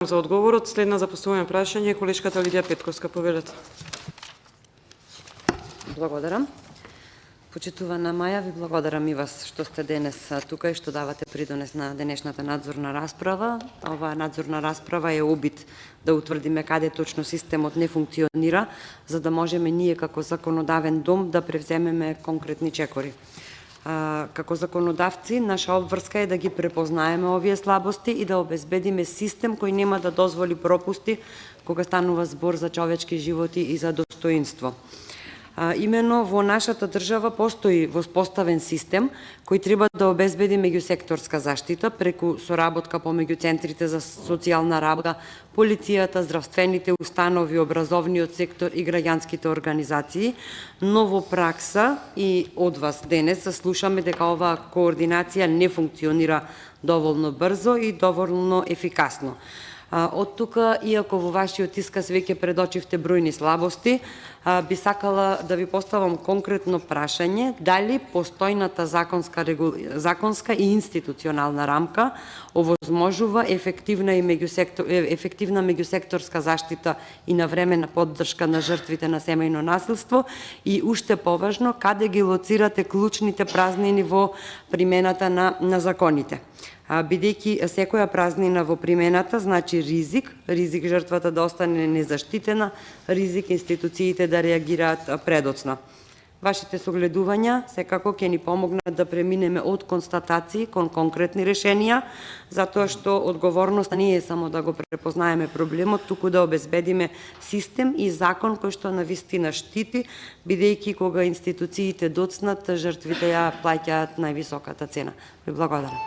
За одговорот следна за поставување прашање колешката Лидија Петковска, повелете. Благодарам. Почитувана Маја, ви благодарам и вас што сте денес тука и што давате придонес на денешната надзорна расправа. Оваа надзорна расправа е обид да утврдиме каде точно системот не функционира, за да можеме ние како законодавен дом да превземеме конкретни чекори. Како законодавци, наша обврска е да ги препознаеме овие слабости и да обезбедиме систем кој нема да дозволи пропусти кога станува збор за човечки животи и за достоинство. Имено во нашата држава постои воспоставен систем кој треба да обезбеди меѓусекторска заштита преку соработка помеѓу центрите за социјална работа, полицијата, здравствените установи, образовниот сектор и граѓанските организации, но во пракса и од вас денес слушаме дека оваа координација не функционира доволно брзо и доволно ефикасно. Од тука, иако во вашиот исказ веќе предочивте бројни слабости, би сакала да ви поставам конкретно прашање дали постојната законска и институционална рамка овозможува ефективна меѓусекторска заштита и навремена поддршка на жртвите на семејно насилство и уште поважно, каде ги лоцирате клучните празнини во примената на законите. Бидејќи секоја празнина во примената значи ризик жртвата да остане незаштитена, ризик институциите да реагираат предоцна. Вашите согледувања секако ќе ни помогнат да преминеме од констатации кон конкретни решенија, затоа што одговорноста не е само да го препознаеме проблемот, туку да обезбедиме систем и закон кој што навистина штити, бидејќи кога институциите доцнат, жртвите ја плаќаат највисоката цена. Ви благодарам.